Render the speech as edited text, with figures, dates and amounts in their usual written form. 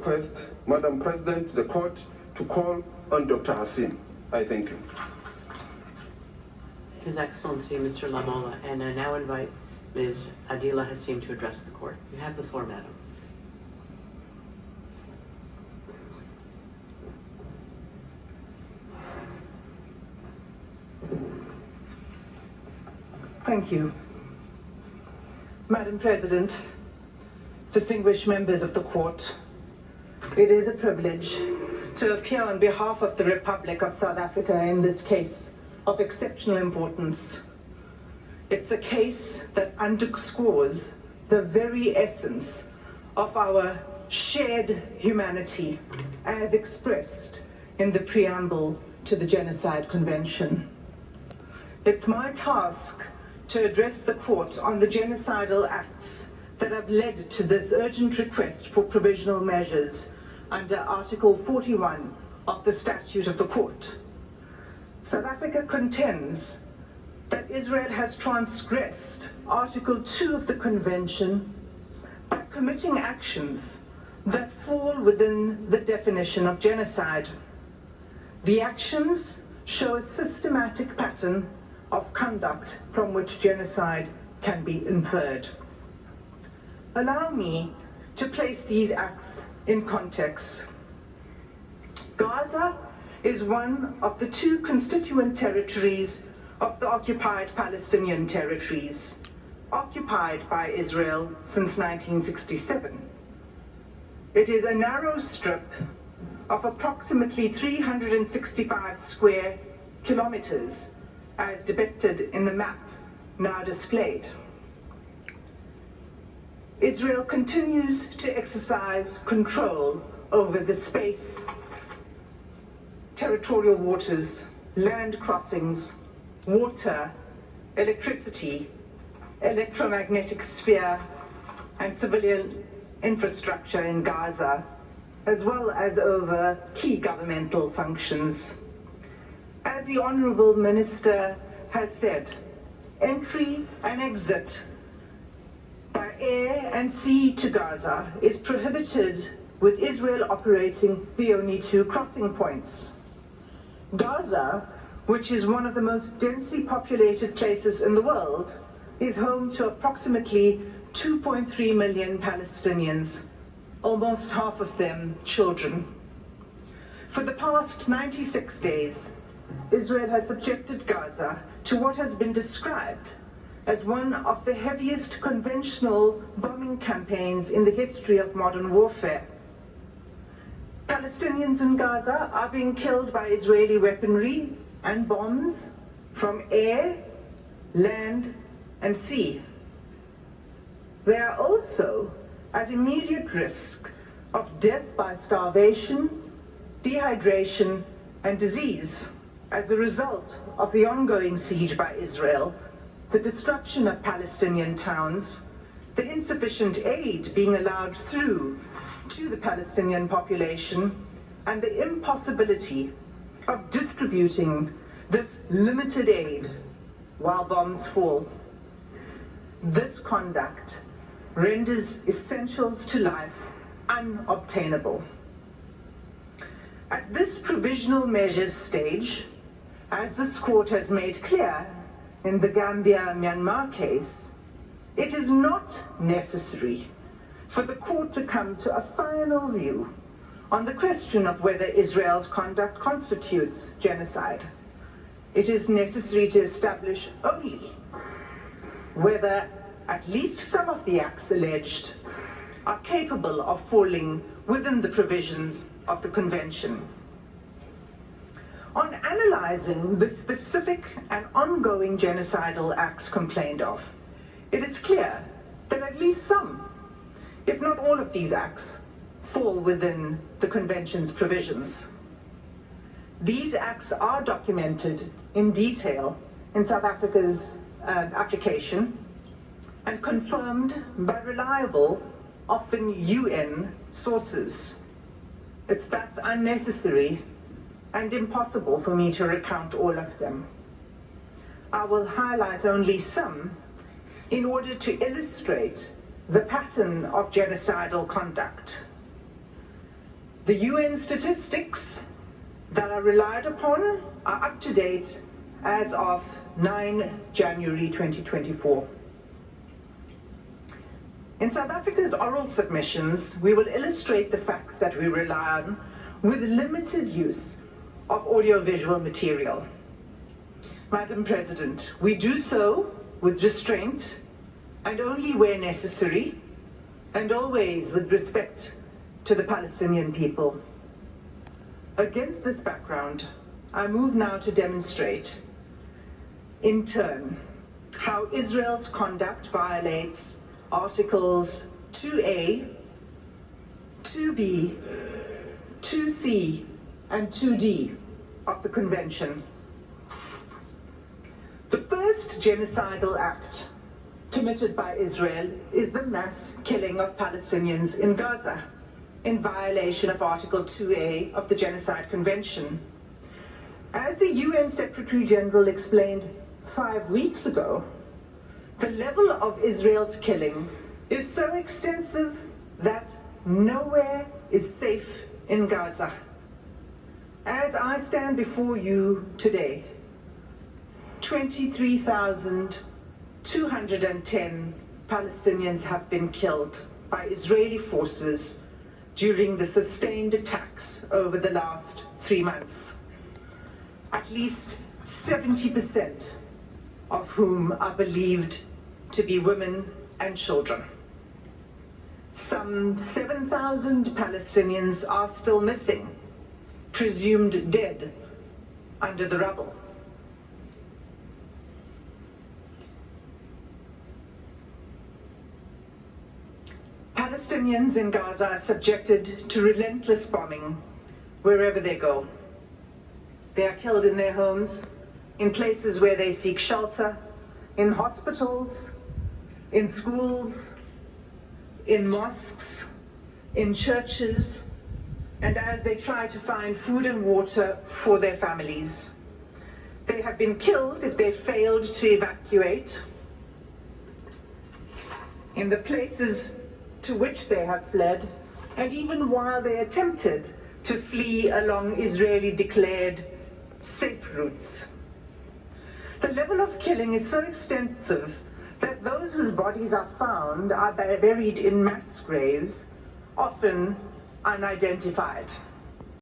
Request, Madam President, the court to call on Dr. Hassim. I thank you. His Excellency, Mr. Lamola, and I now invite Ms. Adila Hassim to address the court. You have the floor, madam. Thank you. Madam President, distinguished members of the court, it is a privilege to appear on behalf of the Republic of South Africa in this case of exceptional importance. It's a case that underscores the very essence of our shared humanity as expressed in the preamble to the Genocide Convention. It's my task to address the court on the genocidal acts that have led to this urgent request for provisional measures under Article 41 of the Statute of the Court. South Africa contends that Israel has transgressed Article 2 of the Convention by committing actions that fall within the definition of genocide. The actions show a systematic pattern of conduct from which genocide can be inferred. Allow me to place these acts in context. Gaza is one of the two constituent territories of the occupied Palestinian territories, occupied by Israel since 1967. It is a narrow strip of approximately 365 square kilometers, as depicted in the map now displayed. Israel continues to exercise control over the space, territorial waters, land crossings, water, electricity, electromagnetic sphere, and civilian infrastructure in Gaza, as well as over key governmental functions. As the Honourable Minister has said, entry and exit by air and sea to Gaza is prohibited, with Israel operating the only two crossing points. Gaza, which is one of the most densely populated places in the world, is home to approximately 2.3 million Palestinians, almost half of them children. For the past 96 days, Israel has subjected Gaza to what has been described as one of the heaviest conventional bombing campaigns in the history of modern warfare. Palestinians in Gaza are being killed by Israeli weaponry and bombs from air, land, and sea. They are also at immediate risk of death by starvation, dehydration, and disease as a result of the ongoing siege by Israel, the destruction of Palestinian towns, the insufficient aid being allowed through to the Palestinian population, and the impossibility of distributing this limited aid while bombs fall. This conduct renders essentials to life unobtainable. At this provisional measures stage, as this court has made clear in the Gambia-Myanmar case, it is not necessary for the court to come to a final view on the question of whether Israel's conduct constitutes genocide. It is necessary to establish only whether at least some of the acts alleged are capable of falling within the provisions of the Convention. On analyzing the specific and ongoing genocidal acts complained of, it is clear that at least some, if not all of these acts, fall within the Convention's provisions. These acts are documented in detail in South Africa's application and confirmed by reliable, often UN sources. It's thus unnecessary and impossible for me to recount all of them. I will highlight only some in order to illustrate the pattern of genocidal conduct. The UN statistics that are relied upon are up to date as of 9 January 2024. In South Africa's oral submissions, we will illustrate the facts that we rely on with limited use of audiovisual material. Madam President, we do so with restraint and only where necessary, and always with respect to the Palestinian people. Against this background, I move now to demonstrate, in turn, how Israel's conduct violates Articles 2A, 2B, 2C, and 2D of the Convention. The first genocidal act committed by Israel is the mass killing of Palestinians in Gaza, in violation of Article 2A of the Genocide Convention. As the UN Secretary General explained 5 weeks ago, the level of Israel's killing is so extensive that nowhere is safe in Gaza. As I stand before you today, 23,210 Palestinians have been killed by Israeli forces during the sustained attacks over the last 3 months. At least 70% of whom are believed to be women and children. Some 7,000 Palestinians are still missing, presumed dead under the rubble. Palestinians in Gaza are subjected to relentless bombing wherever they go. They are killed in their homes, in places where they seek shelter, in hospitals, in schools, in mosques, in churches, and as they try to find food and water for their families. They have been killed if they failed to evacuate. In the places to which they have fled, and even while they attempted to flee along Israeli-declared safe routes. The level of killing is so extensive that those whose bodies are found are buried in mass graves, often unidentified.